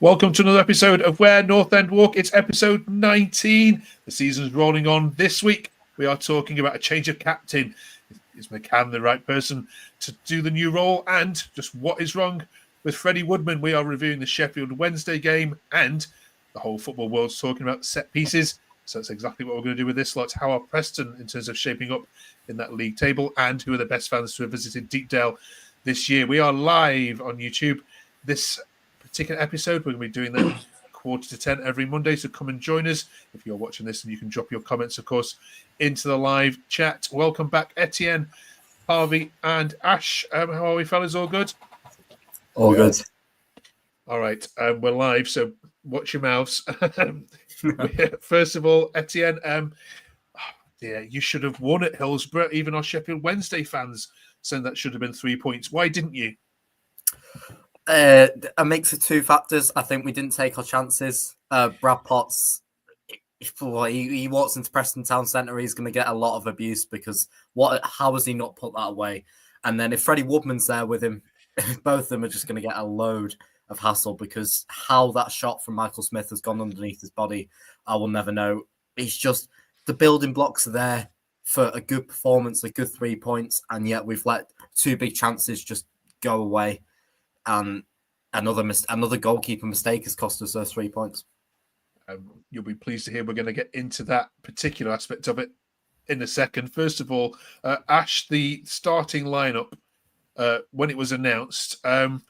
Welcome to another episode of Where North End Walk. It's episode 19. The season's rolling on this week. We are talking about a change of captain. Is McCann the right person to do the new role? And just what is wrong with Freddy Woodman? We are reviewing the Sheffield Wednesday game, and the whole football world's talking about set pieces. So that's exactly what we're going to do with this lot. How are Preston in terms of shaping up in that league table? And who are the best fans to have visited Deepdale this year? We are live on YouTube. This particular episode, we're going to be doing that 9:45 every Monday, so come and join us if you're watching this, and you can drop your comments, of course, into the live chat. Welcome back, Etienne, Harvey, and Ash. How are we, fellas? All good? All good. All right, we're live, so watch your mouths. First of all, Etienne, you should have won at Hillsborough. Even our Sheffield Wednesday fans saying that should have been 3 points. Why didn't you? A mix of two factors. I think we didn't take our chances. Brad Potts, he walks into Preston Town Centre, he's going to get a lot of abuse because how has he not put that away? And then if Freddy Woodman's there with him, both of them are just going to get a load of hassle because how that shot from Michael Smith has gone underneath his body, I will never know. It's just the building blocks are there for a good performance, a good 3 points, and yet we've let two big chances just go away. And another goalkeeper mistake has cost us those 3 points. You'll be pleased to hear we're going to get into that particular aspect of it in a second. First of all, Ash, the starting lineup, when it was announced, I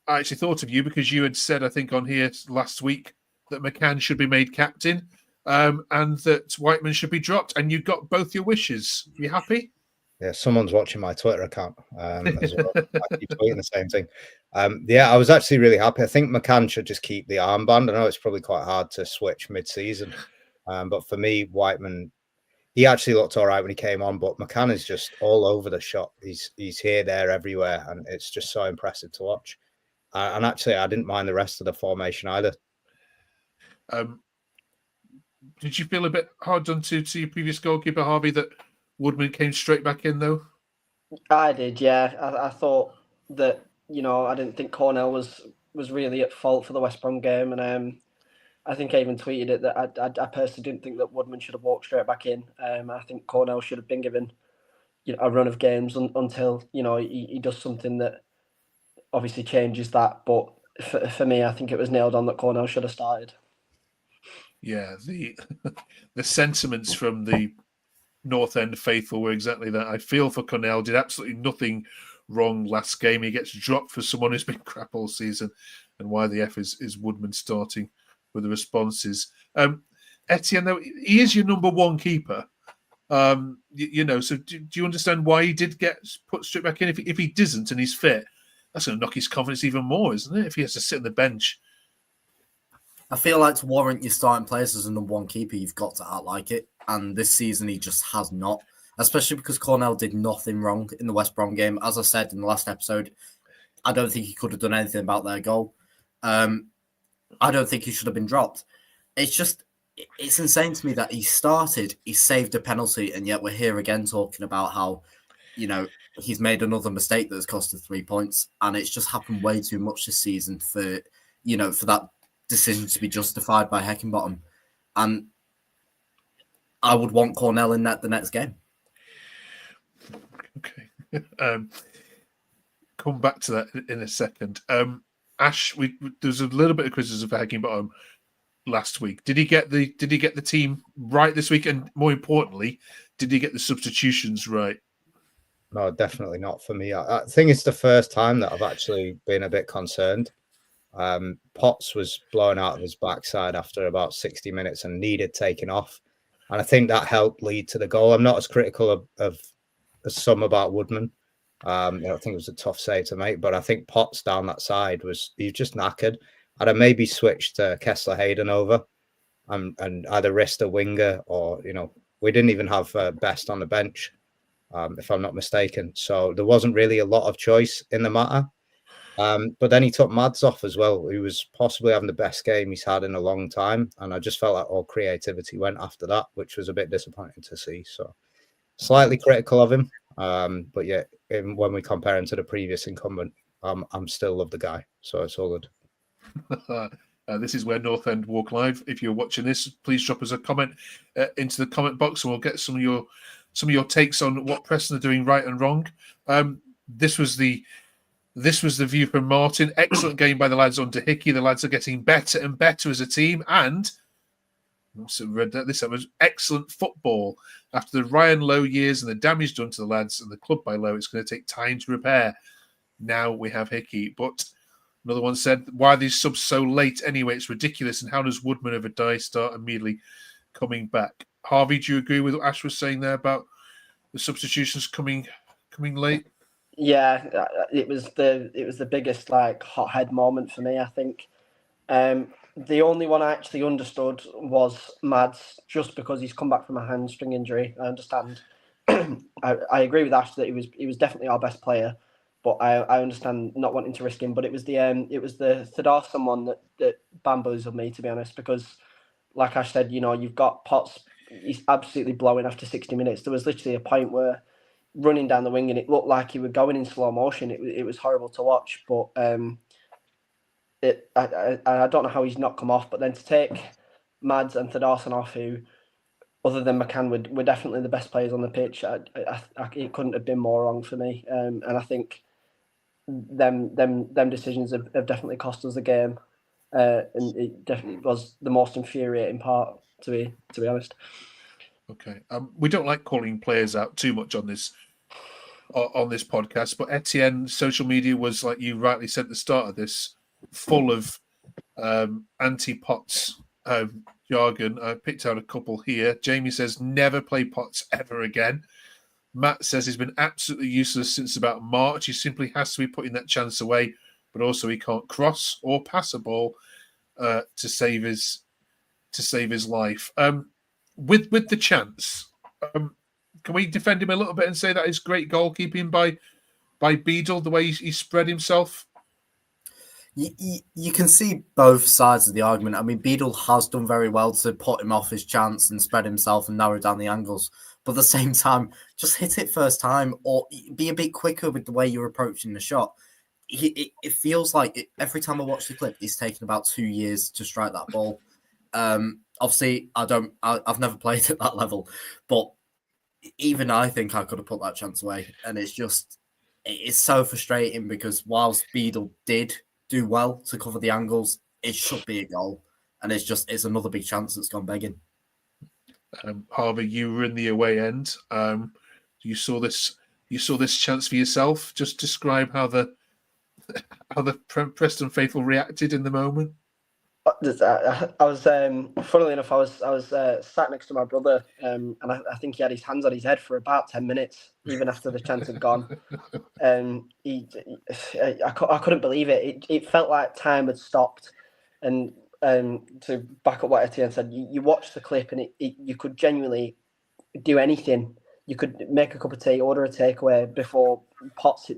actually thought of you because you had said, I think, on here last week that McCann should be made captain and that Whiteman should be dropped, and you got both your wishes. Are you happy? Yeah, someone's watching my Twitter account as well. I keep tweeting the same thing. I was actually really happy. I think McCann should just keep the armband. I know it's probably quite hard to switch mid-season, but for me, Whiteman, he actually looked all right when he came on, but McCann is just all over the shop. He's here, there, everywhere, and it's just so impressive to watch. And actually, I didn't mind the rest of the formation either. Did you feel a bit hard done to your previous goalkeeper, Harvey, that Woodman came straight back in, though? I did, yeah. I thought that, I didn't think Cornell was really at fault for the West Brom game. And I think I even tweeted it that I personally didn't think that Woodman should have walked straight back in. I think Cornell should have been given a run of games until, he does something that obviously changes that. But for me, I think it was nailed on that Cornell should have started. Yeah, the sentiments from the North End faithful were exactly that. I feel for Cornell, did absolutely nothing wrong last game. He gets dropped for someone who's been crap all season, and why the F is Woodman starting with the responses. Etienne, though, he is your number one keeper. So do you understand why he did get put straight back in? If he doesn't and he's fit, that's going to knock his confidence even more, isn't it? If he has to sit on the bench. I feel like to warrant your starting players as a number one keeper, you've got to act like it. And this season, he just has not, especially because Cornell did nothing wrong in the West Brom game. As I said in the last episode, I don't think he could have done anything about their goal. I don't think he should have been dropped. It's insane to me that he saved a penalty, and yet we're here again talking about how, he's made another mistake that has cost us 3 points. And it's just happened way too much this season for that decision to be justified by Heckingbottom. And I would want Cornell in the next game. Okay. Come back to that in a second. Ash, there's a little bit of criticism for Heckingbottom last week. Did he get the team right this week? And more importantly, did he get the substitutions right? No, definitely not for me. I think it's the first time that I've actually been a bit concerned. Potts was blown out of his backside after about 60 minutes and needed taking off. And I think that helped lead to the goal. I'm not as critical of some about Woodman. I think it was a tough save to make, but I think Potts down that side he was just knackered. I'd have maybe switched to Kesler-Hayden over and either risked a winger or, we didn't even have Best on the bench, if I'm not mistaken. So there wasn't really a lot of choice in the matter. But then he took Mads off as well, who was possibly having the best game he's had in a long time. And I just felt like all creativity went after that, which was a bit disappointing to see. So slightly critical of him. But yeah, when we compare him to the previous incumbent, I'm still love the guy. So it's all good. This is where North End Walk Live. If you're watching this, please drop us a comment into the comment box, and we'll get some of your takes on what Preston are doing right and wrong. This was the view from Martin. Excellent game by the lads under Hickey. The lads are getting better and better as a team, and I also read that this was excellent football. After the Ryan Lowe years and the damage done to the lads and the club by Lowe, it's going to take time to repair. Now we have Hickey. But another one said, why are these subs so late anyway? It's ridiculous. And how does Woodman of a die start immediately coming back? Harvey, do you agree with what Ash was saying there about the substitutions coming late? Yeah, it was the biggest hothead moment for me, I think. The only one I actually understood was Mads, just because he's come back from a hamstring injury. I understand. I agree with Ash that he was definitely our best player, but I understand not wanting to risk him. But it was the Theddarsson one that bamboozled me, to be honest, because like Ash said, you've got Potts. He's absolutely blowing after 60 minutes. There was literally a point where running down the wing and it looked like he was going in slow motion. It was horrible to watch, but I don't know how he's not come off. But then to take Mads and Theddarsson off, who other than McCann were definitely the best players on the pitch, it couldn't have been more wrong for me. And I think them decisions have definitely cost us the game, and it definitely was the most infuriating part, to be honest. Okay, we don't like calling players out too much on this podcast, but Etienne, social media was, like you rightly said at the start of this, full of anti-Potts jargon. I picked out a couple here. Jamie says, never play Potts ever again. Matt says he's been absolutely useless since about March. He simply has to be putting that chance away, but also he can't cross or pass a ball to save his life. With the chance, can we defend him a little bit and say that is great goalkeeping by Beadle, the way he spread himself? You can see both sides of the argument. I mean, Beadle has done very well to put him off his chance and spread himself and narrow down the angles. But at the same time, just hit it first time or be a bit quicker with the way you're approaching the shot. It feels like every time I watch the clip, it's taken about 2 years to strike that ball. Obviously, I've never played at that level, but even I think I could have put that chance away. And it's so frustrating because whilst Beadle did do well to cover the angles, it should be a goal. And it's another big chance that's gone begging. Harvey, you were in the away end. You saw this chance for yourself. Just describe how the Preston faithful reacted in the moment. I was, funnily enough, I was sat next to my brother, and I think he had his hands on his head for about 10 minutes, even after the chance had gone. I couldn't believe it. It felt like time had stopped. And to back up what Etienne said, you watch the clip and you could genuinely do anything. You could make a cup of tea, order a takeaway before Potts.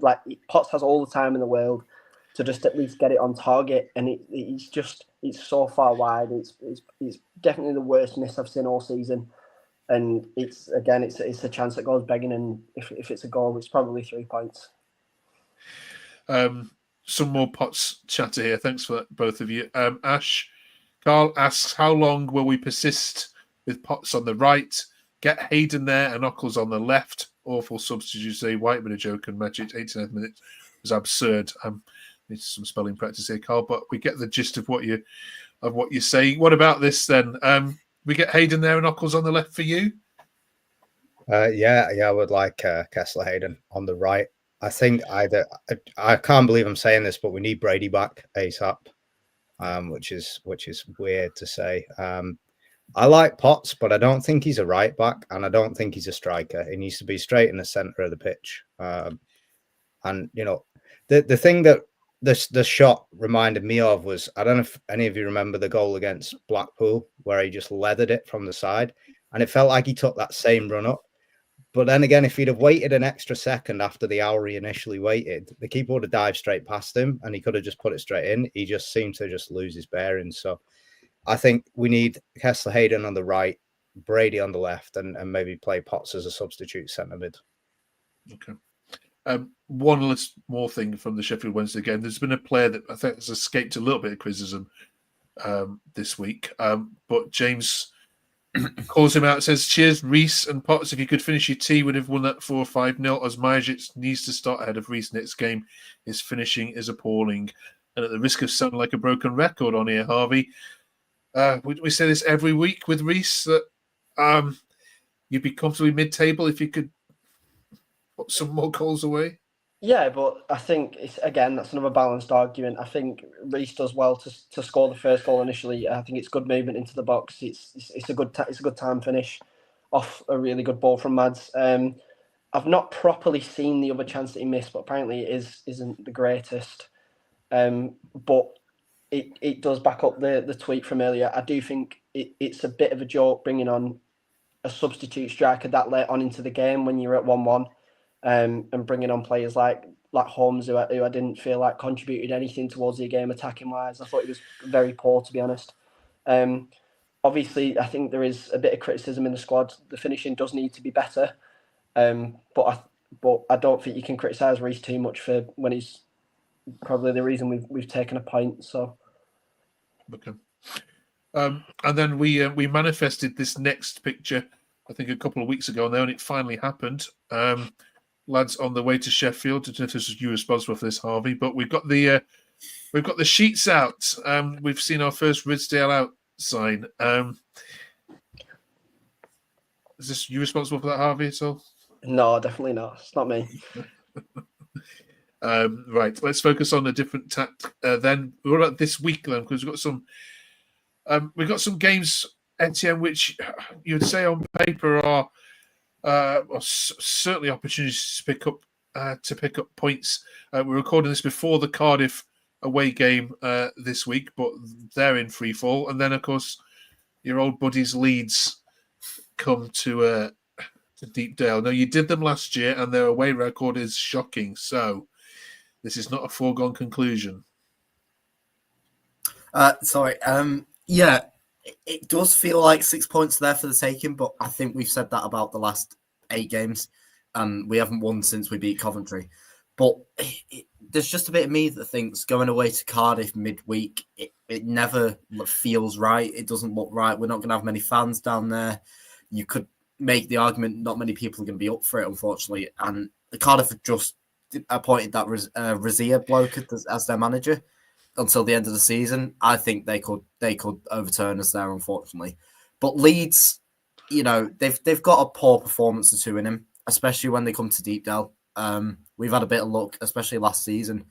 Potts has all the time in the world to just at least get it on target, and it's so far wide. It's definitely the worst miss I've seen all season, and it's a chance that goes begging, and if it's a goal, it's probably 3 points. Some more Potts chatter here. Thanks for that, both of you. Ash, Carl asks, how long will we persist with Potts on the right? Get Hayden there and Ockles on the left. Awful substitute. Say Whiteman a joke and Magic 89th minute was absurd. Need some spelling practice here, Carl, but we get the gist of what you're saying. What about this then? We get Hayden there and Ockles on the left for you? Yeah, I would like Kesler-Hayden on the right. I think I can't believe I'm saying this, but we need Brady back ASAP, which is weird to say. I like Potts, but I don't think he's a right back, and I don't think he's a striker. He needs to be straight in the centre of the pitch. And the thing that the shot reminded me of was, I don't know if any of you remember the goal against Blackpool where he just leathered it from the side, and it felt like he took that same run up. But then again, if he'd have waited an extra second after the hour he initially waited, the keeper would have dived straight past him and he could have just put it straight in. He just seemed to just lose his bearings. So I think we need Kesler-Hayden on the right, Brady on the left, and maybe play Potts as a substitute centre mid. Okay. One more thing from the Sheffield Wednesday game. There's been a player that I think has escaped a little bit of criticism this week. But James calls him out, says, cheers, Reece and Potts. If you could finish your tea, would have won that 4-5-0. As Majic needs to start ahead of Reece next game. His finishing is appalling. And at the risk of sounding like a broken record on here, Harvey, we say this every week with Reece, that you'd be comfortably mid-table if you could put some more goals away. Yeah, but I think that's another balanced argument. I think Reece does well to score the first goal initially. I think it's good movement into the box. It's a good time finish off a really good ball from Mads. I've not properly seen the other chance that he missed, but apparently it isn't the greatest. But it does back up the tweet from earlier. I do think it's a bit of a joke bringing on a substitute striker that late on into the game when you're at 1-1. And bringing on players like Holmes, who I didn't feel like contributed anything towards the game attacking wise. I thought he was very poor, to be honest. Obviously, I think there is a bit of criticism in the squad. The finishing does need to be better, but I don't think you can criticise Reece too much for when he's probably the reason we've taken a point. So, okay. And then we manifested this next picture, I think, a couple of weeks ago now, and it finally happened. Lads on the way to Sheffield. I don't know if this was you responsible for this, Harvey, but we've got the sheets out. We've seen our first Ridsdale out sign. Is this you responsible for that, Harvey, at all? No, definitely not. It's not me. Right, let's focus on a different tact. Then what about this week then? Because we've got some games, Etienne, which you would say on paper are certainly opportunities to pick up points. We're recording this before the Cardiff away game this week, but they're in free fall. And then, of course, your old buddies Leeds come to Deepdale. Now, you did them last year, and their away record is shocking. So this is not a foregone conclusion. Yeah. It does feel like 6 points there for the taking, but I think we've said that about the last 8 games, and we haven't won since we beat Coventry. But there's just a bit of me that thinks going away to Cardiff midweek, it never feels right. It doesn't look right. We're not going to have many fans down there. You could make the argument not many people are going to be up for it, unfortunately. And the Cardiff have just appointed that Razia bloke as their manager until the end of the season. I think they could overturn us there, unfortunately. But Leeds, they've got a poor performance or two in him, especially when they come to Deepdale. We've had a bit of luck, especially last season.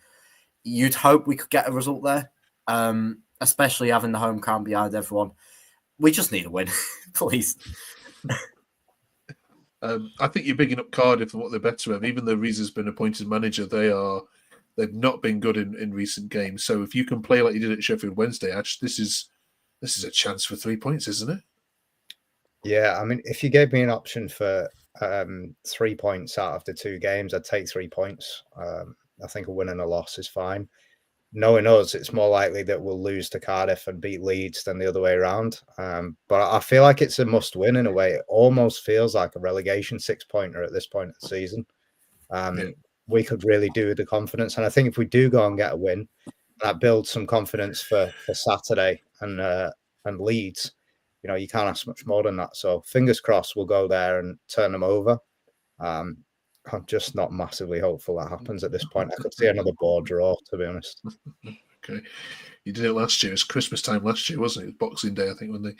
You'd hope we could get a result there, especially having the home crowd behind everyone. We just need a win, please. I think you're bigging up Cardiff and what they're better at. Even though Reese's been appointed manager, they've not been good in recent games. So if you can play like you did at Sheffield Wednesday, Ash, this is a chance for 3 points, isn't it? Yeah, I mean, if you gave me an option for 3 points out of the 2 games, I'd take 3 points. I think a win and a loss is fine. Knowing us, it's more likely that we'll lose to Cardiff and beat Leeds than the other way around. But I feel like it's a must-win in a way. It almost feels like a relegation 6-pointer at this point of the season. We could really do with the confidence. And I think if we do go and get a win, that builds some confidence for Saturday and Leeds. You can't ask much more than that. So fingers crossed we'll go there and turn them over. I'm just not massively hopeful that happens at this point. I could see another board draw, to be honest. Okay. You did it last year. It was Christmas time last year, wasn't it? It was Boxing Day, I think, when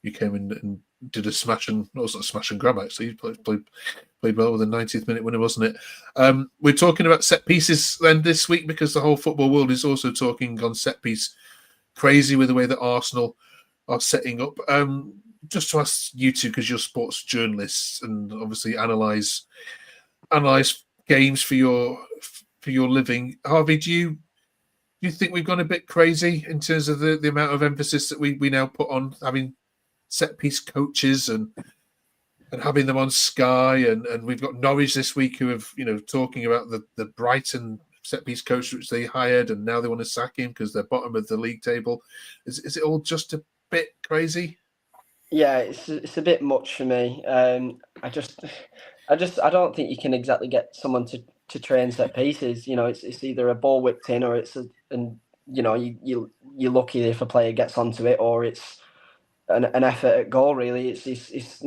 you came in and did a smash and... No, it's not a smash and grab, actually. You played well with a 90th minute winner, wasn't it? We're talking about set pieces then this week because the whole football world is also talking on set piece crazy with the way that Arsenal are setting up. Just to ask you two, because you're sports journalists and obviously analyse games for your living. Harvey, do you think we've gone a bit crazy in terms of the amount of emphasis that we now put on having set piece coaches and having them on Sky and we've got Norwich this week who have talking about the Brighton set piece coach which they hired and now they want to sack him because they're bottom of the league table. Is it all just a bit crazy? Yeah, it's a bit much for me. I don't think you can exactly get someone to train set pieces. It's either a ball whipped in or you you're lucky if a player gets onto it, or it's an effort at goal. Really, it's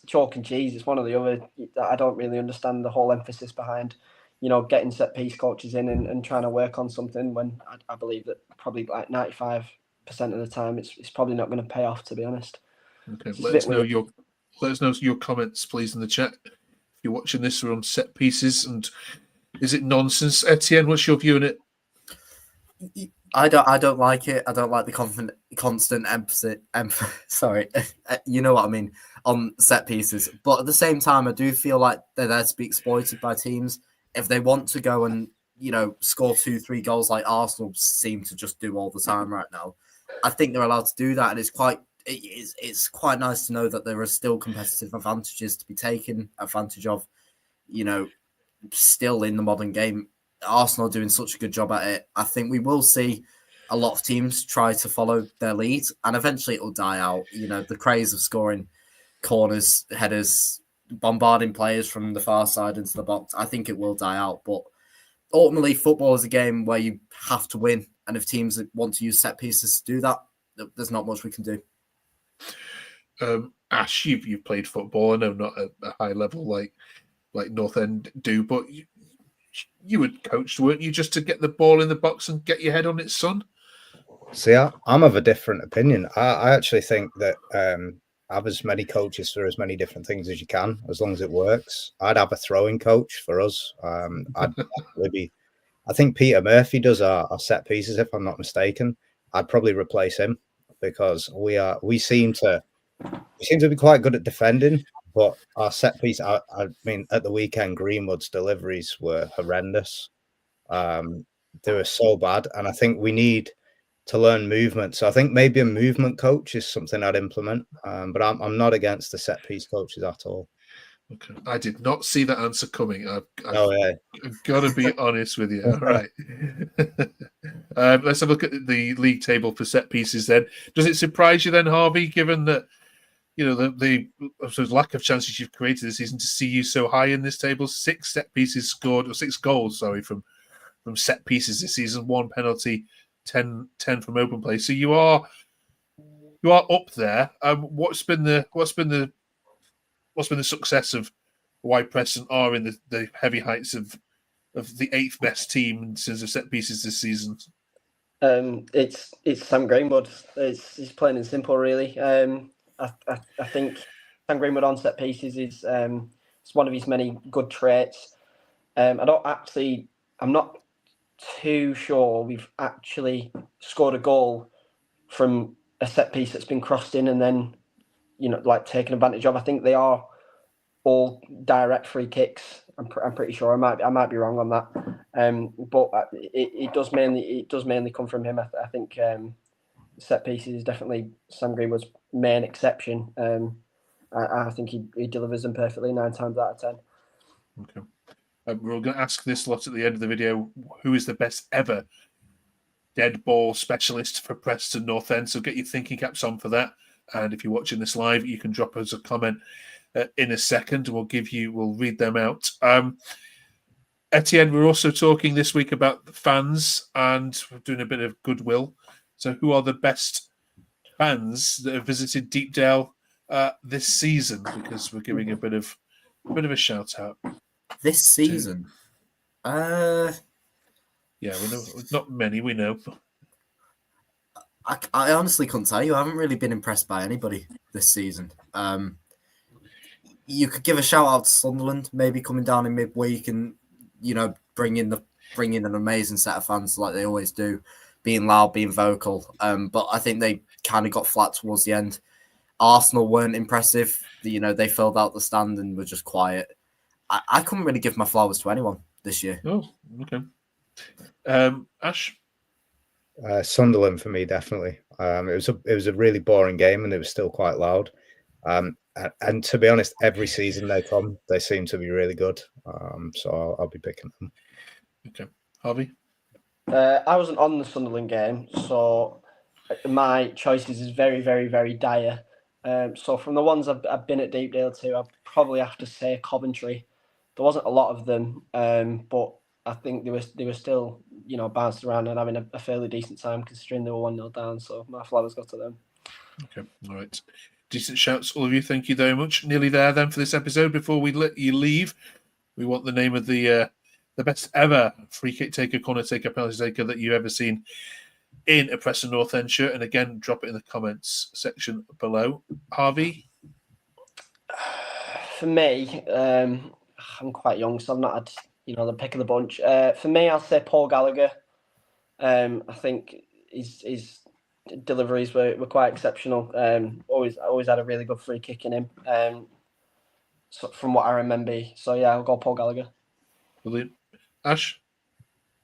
chalk and cheese. It's one or the other. I don't really understand the whole emphasis behind, getting set piece coaches in and trying to work on something when I believe that probably like 95% of the time it's probably not going to pay off, to be honest. Okay, let us know your comments, please, in the chat. If you're watching this, we're on set pieces, and is it nonsense? Etienne, what's your view on it? I don't like it. I don't like the constant emphasis. Sorry, you know what I mean, on set pieces. But at the same time, I do feel like they're there to be exploited by teams if they want to go and score 2-3 goals like Arsenal seem to just do all the time right now. I think they're allowed to do that, and it's quite nice to know that there are still competitive advantages to be taken advantage of. Still in the modern game. Arsenal doing such a good job at it. I think we will see a lot of teams try to follow their lead, and eventually it will die out. The craze of scoring corners, headers, bombarding players from the far side into the box, I think it will die out. But ultimately, football is a game where you have to win, and if teams want to use set pieces to do that, there's not much we can do. Ash, you've played football. I know not at a high level like North End do, but you were coached, weren't you, just to get the ball in the box and get your head on it, son? See, I'm of a different opinion. I actually think that have as many coaches for as many different things as you can, as long as it works. I'd have a throwing coach for us. I'd probably I think Peter Murphy does our set pieces, if I'm not mistaken. I'd probably replace him because we seem to be quite good at defending, but our set piece, I mean, at the weekend, Greenwood's deliveries were horrendous. They were so bad, and I think we need to learn movement. So I think maybe a movement coach is something I'd implement, but I'm not against the set piece coaches at all. Okay, I did not see that answer coming. I've got to be honest with you. All right. Let's have a look at the league table for set pieces then. Does it surprise you then, Harvey, given that, the lack of chances you've created this season, to see you so high in this table? 6 set pieces scored, or 6 goals, from set pieces this season, 1 penalty, 10 from open play. So you are up there. What's been the success of why Preston are in the heavy heights of the 8th best team in terms of set pieces this season? It's Sam Greenwood. It's plain and simple, really. I think Sam Greenwood on set pieces is it's one of his many good traits. I'm not too sure we've actually scored a goal from a set piece that's been crossed in and then taken advantage of. I think they are all direct free kicks. I'm pretty sure. I might be wrong on that. But it does mainly come from him. I think set pieces is definitely Sam Greenwood's main exception. I think he delivers them perfectly 9 times out of 10. Okay. We're going to ask this lot at the end of the video. Who is the best ever dead ball specialist for Preston North End? So get your thinking caps on for that. And if you're watching this live, you can drop us a comment in a second. We'll read them out. Etienne, we're also talking this week about the fans, and we're doing a bit of goodwill. So who are the best fans that have visited Deepdale this season? Because we're giving a bit of a shout out. This season? Yeah, we know. Not many, we know. I honestly couldn't tell you. I haven't really been impressed by anybody this season. You could give a shout out to Sunderland, maybe coming down in midweek and bring in an amazing set of fans like they always do, being loud, being vocal. But I think they kind of got flat towards the end. Arsenal weren't impressive. They filled out the stand and were just quiet. I couldn't really give my flowers to anyone this year. Oh, okay. Ash? Sunderland for me, definitely. It was a really boring game, and it was still quite loud. And to be honest, every season they seem to be really good. So I'll be picking them. Okay, Harvey. I wasn't on the Sunderland game, so my choices is very, very, very dire. So from the ones I've been at Deepdale to, I'd probably have to say Coventry. There wasn't a lot of them, but I think they were still bounced around and having a fairly decent time considering they were 1-0 down. So my flowers go to them. Okay, all right. Decent shouts, all of you. Thank you very much. Nearly there then for this episode. Before we let you leave, we want the name of the best ever free kick taker, corner taker, penalty taker that you've ever seen in a Preston North End shirt. And again, drop it in the comments section below. Harvey? For me, I'm quite young, so I've not had the pick of the bunch. For me, I'll say Paul Gallagher. I think his deliveries were quite exceptional. Always had a really good free kick in him. So from what I remember. So yeah, I'll go Paul Gallagher. Brilliant. Ash?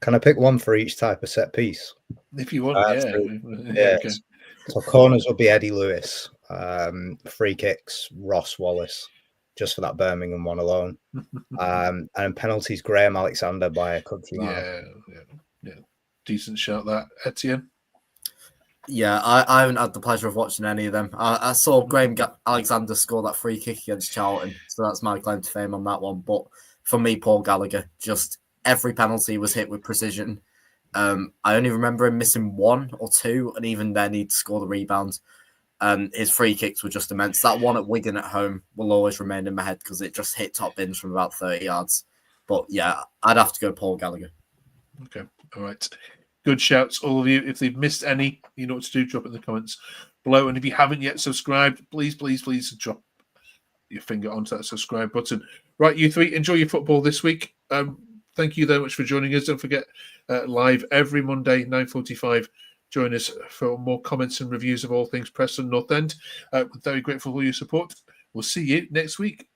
Can I pick one for each type of set piece? If you want, yeah. Okay. So corners would be Eddie Lewis. Free kicks, Ross Wallace, just for that Birmingham one alone. And penalties, Graham Alexander by a country mile. Yeah. Decent shout, that. Etienne? Yeah, I haven't had the pleasure of watching any of them. I saw Graham Alexander score that free kick against Charlton, so that's my claim to fame on that one. But for me, Paul Gallagher, just every penalty was hit with precision. I only remember him missing 1 or 2, and even then he'd score the rebounds. And his free kicks were just immense. That one at Wigan at home will always remain in my head because it just hit top bins from about 30 yards. But yeah, I'd have to go Paul Gallagher. Okay, all right. Good shouts, all of you. If they've missed any, you know what to do. Drop it in the comments below. And if you haven't yet subscribed, please drop your finger onto that subscribe button. Right, you three, enjoy your football this week. Thank you very much for joining us. Don't forget, live every Monday, 9:45. Join us for more comments and reviews of all things Preston North End. We're very grateful for your support. We'll see you next week.